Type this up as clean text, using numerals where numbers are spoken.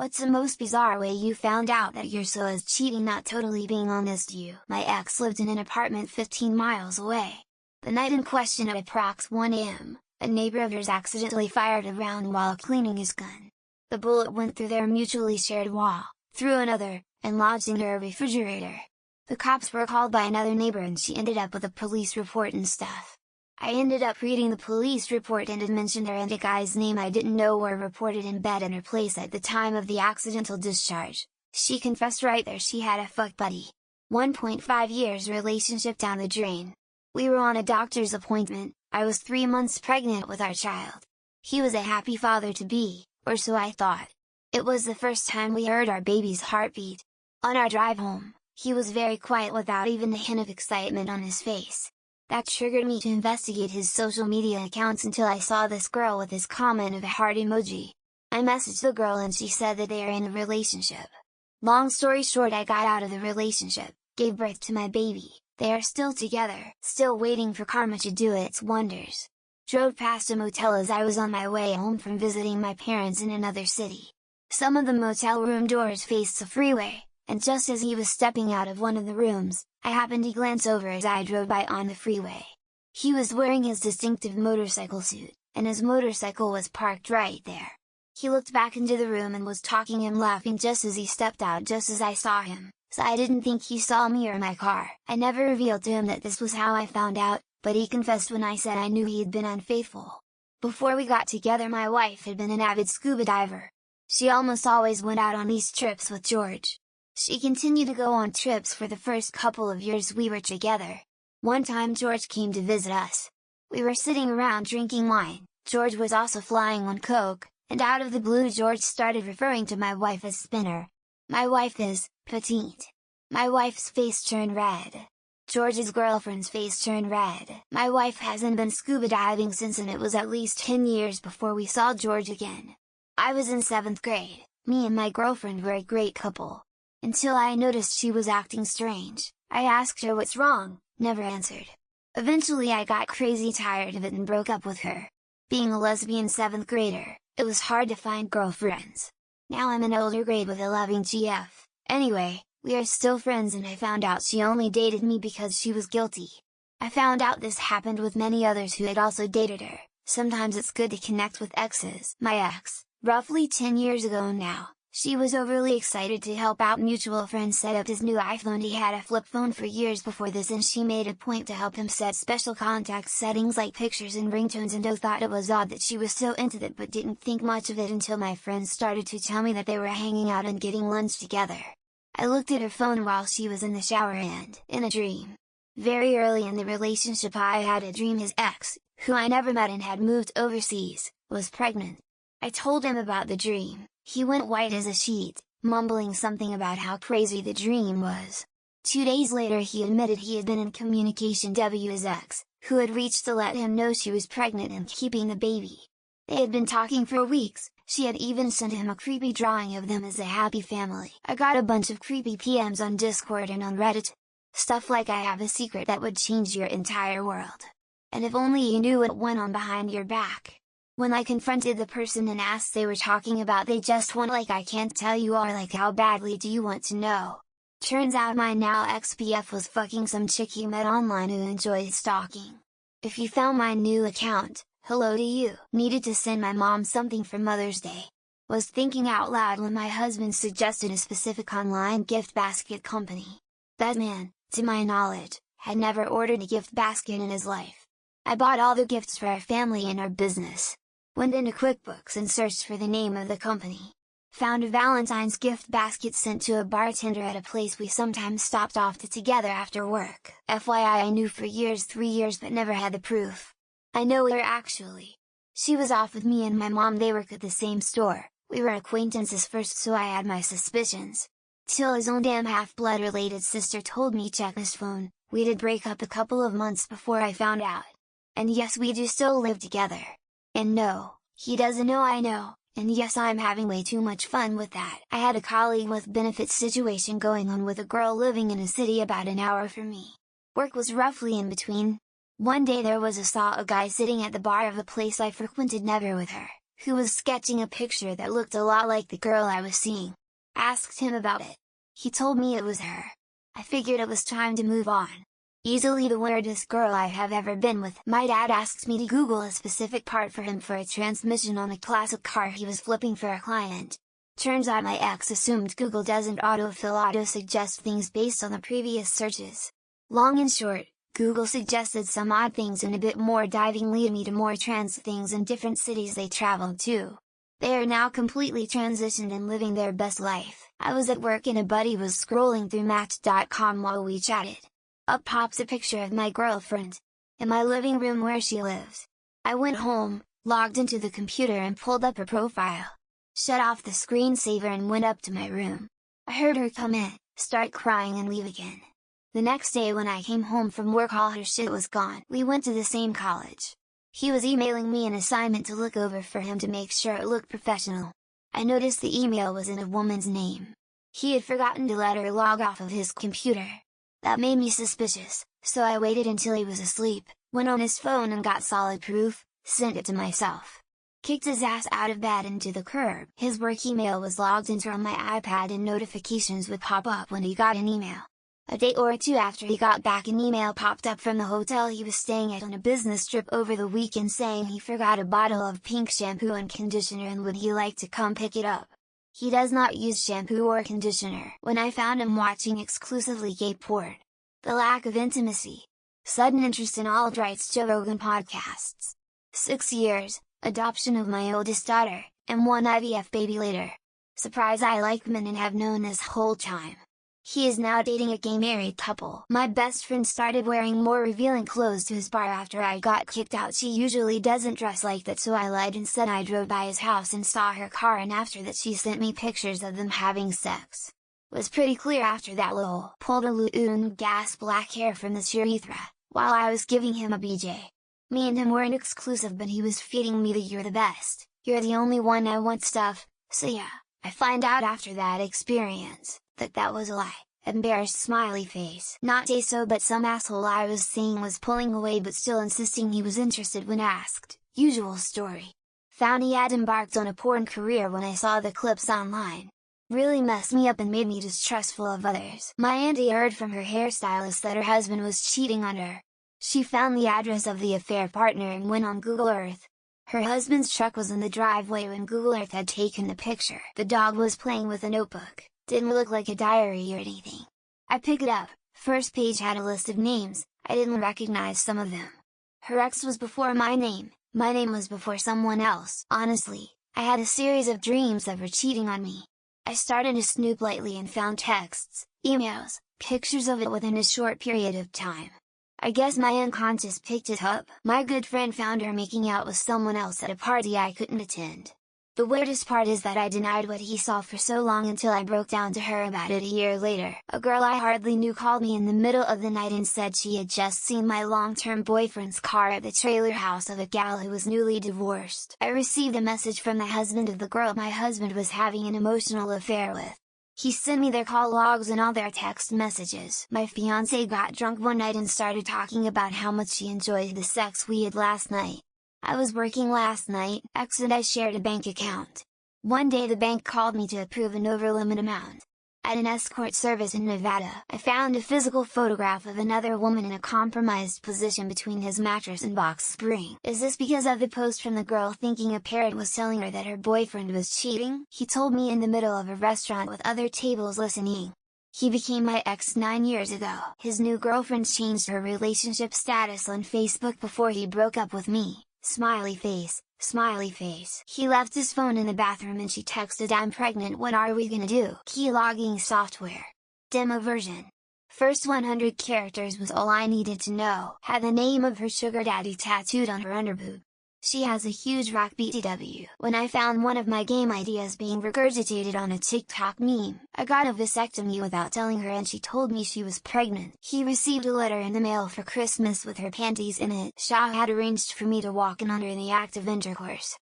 What's the most bizarre way you found out that you're so as cheating not totally being honest? My ex lived in an apartment 15 miles away. The night in question at approx 1 a.m., a neighbor of hers accidentally fired a round while cleaning his gun. The bullet went through their mutually shared wall, through another, and lodged in her refrigerator. The cops were called by another neighbor and she ended up with a police report and stuff. I ended up reading the police report and it mentioned her and a guy's name I didn't know were reported in bed in her place at the time of the accidental discharge. She confessed right there she had a fuck buddy. 1.5 years relationship down the drain. We were on a doctor's appointment. I was 3 months pregnant with our child. He was a happy father-to-be, or so I thought. It was the first time we heard our baby's heartbeat. On our drive home, he was very quiet without even a hint of excitement on his face. That triggered me to investigate his social media accounts until I saw this girl with his comment of a heart emoji. I messaged the girl and she said that they are in a relationship. Long story short, I got out of the relationship, gave birth to my baby, they are still together, still waiting for karma to do its wonders. Drove past a motel as I was on my way home from visiting my parents in another city. Some of the motel room doors faced the freeway, and just as he was stepping out of one of the rooms, I happened to glance over as I drove by on the freeway. He was wearing his distinctive motorcycle suit, and his motorcycle was parked right there. He looked back into the room and was talking and laughing just as he stepped out just as I saw him, so I didn't think he saw me or my car. I never revealed to him that this was how I found out, but he confessed when I said I knew he had been unfaithful. Before we got together, my wife had been an avid scuba diver. She almost always went out on these trips with George. She continued to go on trips for the first couple of years we were together. One time George came to visit us. We were sitting around drinking wine, George was also flying on coke, and out of the blue George started referring to my wife as Spinner. My wife is petite. My wife's face turned red. George's girlfriend's face turned red. My wife hasn't been scuba diving since, and it was at least 10 years before we saw George again. I was in 7th grade, me and my girlfriend were a great couple. Until I noticed she was acting strange. I asked her what's wrong, never answered. Eventually I got crazy tired of it and broke up with her. Being a lesbian 7th grader, it was hard to find girlfriends. Now I'm an older grade with a loving GF. Anyway, we are still friends and I found out she only dated me because she was guilty. I found out this happened with many others who had also dated her. Sometimes it's good to connect with exes. My ex, roughly 10 years ago now. She was overly excited to help out mutual friends set up his new iPhone. He had a flip phone for years before this and she made a point to help him set special contact settings like pictures and ringtones, and I thought it was odd that she was so into that but didn't think much of it until my friends started to tell me that they were hanging out and getting lunch together. I looked at her phone while she was in the shower and, in a dream. Very early in the relationship I had a dream his ex, who I never met and had moved overseas, was pregnant. I told him about the dream. He went white as a sheet, mumbling something about how crazy the dream was. 2 days later he admitted he had been in communication with his ex, who had reached to let him know she was pregnant and keeping the baby. They had been talking for weeks, she had even sent him a creepy drawing of them as a happy family. I got a bunch of creepy PMs on Discord and on Reddit. Stuff like I have a secret that would change your entire world. And if only you knew what went on behind your back. When I confronted the person and asked they were talking about, they just went like, I can't tell you, or like, how badly do you want to know? Turns out my now ex-BF was fucking some chick he met online who enjoys stalking. If you found my new account, hello to you. Needed to send my mom something for Mother's Day. Was thinking out loud when my husband suggested a specific online gift basket company. That man, to my knowledge, had never ordered a gift basket in his life. I bought all the gifts for our family and our business. Went into QuickBooks and searched for the name of the company. Found a Valentine's gift basket sent to a bartender at a place we sometimes stopped off to together after work. FYI, I knew for years, 3 years, but never had the proof. I know her actually. She was off with me and my mom, they work at the same store, we were acquaintances first, so I had my suspicions. Till his own damn half-blood related sister told me check his phone. We did break up a couple of months before I found out. And yes, we do still live together. And no, he doesn't know I know, and yes, I'm having way too much fun with that. I had a colleague with benefits situation going on with a girl living in a city about an hour from me. Work was roughly in between. One day there was saw a guy sitting at the bar of the place I frequented, never with her, who was sketching a picture that looked a lot like the girl I was seeing. Asked him about it. He told me it was her. I figured it was time to move on. Easily the weirdest girl I have ever been with. My dad asked me to Google a specific part for him for a transmission on a classic car he was flipping for a client. Turns out my ex assumed Google doesn't auto-suggest things based on the previous searches. Long and short, Google suggested some odd things and a bit more diving lead me to more trans things in different cities they traveled to. They are now completely transitioned and living their best life. I was at work and a buddy was scrolling through Match.com while we chatted. Up pops a picture of my girlfriend, in my living room where she lives. I went home, logged into the computer and pulled up her profile. Shut off the screensaver and went up to my room. I heard her come in, start crying and leave again. The next day when I came home from work all her shit was gone. We went to the same college. He was emailing me an assignment to look over for him to make sure it looked professional. I noticed the email was in a woman's name. He had forgotten to let her log off of his computer. That made me suspicious, so I waited until he was asleep, went on his phone and got solid proof, sent it to myself. Kicked his ass out of bed into the curb. His work email was logged into on my iPad and notifications would pop up when he got an email. A day or two after he got back an email popped up from the hotel he was staying at on a business trip over the weekend saying he forgot a bottle of pink shampoo and conditioner and would he like to come pick it up. He does not use shampoo or conditioner. When I found him watching exclusively gay porn. The lack of intimacy. Sudden interest in alt-right's Joe Rogan podcasts. 6 years, adoption of my oldest daughter, and one IVF baby later. Surprise, I like men and have known this whole time. He is now dating a gay married couple. My best friend started wearing more revealing clothes to his bar after I got kicked out. She usually doesn't dress like that, so I lied and said I drove by his house and saw her car, and after that she sent me pictures of them having sex. Was pretty clear after that. Lol. Pulled a loon gas black hair from the urethra, while I was giving him a BJ. Me and him weren't exclusive, but he was feeding me the "you're the best, you're the only one I want" stuff, so yeah, I find out after that experience, that was a lie. Embarrassed smiley face. Not say so, but some asshole I was seeing was pulling away but still insisting he was interested when asked. Usual story. Found he had embarked on a porn career when I saw the clips online. Really messed me up and made me distrustful of others. My auntie heard from her hairstylist that her husband was cheating on her. She found the address of the affair partner and went on Google Earth. Her husband's truck was in the driveway when Google Earth had taken the picture. The dog was playing with a notebook. Didn't look like a diary or anything. I picked it up. First page had a list of names. I didn't recognize some of them. Her ex was before my name was before someone else. Honestly, I had a series of dreams of her cheating on me. I started to snoop lightly and found texts, emails, pictures of it within a short period of time. I guess my unconscious picked it up. My good friend found her making out with someone else at a party I couldn't attend. The weirdest part is that I denied what he saw for so long until I broke down to her about it a year later. A girl I hardly knew called me in the middle of the night and said she had just seen my long-term boyfriend's car at the trailer house of a gal who was newly divorced. I received a message from the husband of the girl my husband was having an emotional affair with. He sent me their call logs and all their text messages. My fiancé got drunk one night and started talking about how much she enjoyed the sex we had last night. I was working last night, ex and I shared a bank account. One day the bank called me to approve an over-limit amount. At an escort service in Nevada, I found a physical photograph of another woman in a compromised position between his mattress and box spring. Is this because of the post from the girl thinking a parent was telling her that her boyfriend was cheating? He told me in the middle of a restaurant with other tables listening. He became my ex 9 years ago. His new girlfriend changed her relationship status on Facebook before he broke up with me. Smiley face, smiley face. He left his phone in the bathroom and she texted, "I'm pregnant, what are we gonna do?" Key logging software. Demo version. First 100 characters was all I needed to know. Had the name of her sugar daddy tattooed on her underboob. She has a huge rock BTW. When I found one of my game ideas being regurgitated on a TikTok meme, I got a vasectomy without telling her and she told me she was pregnant. He received a letter in the mail for Christmas with her panties in it. Shah had arranged for me to walk in under the act of intercourse.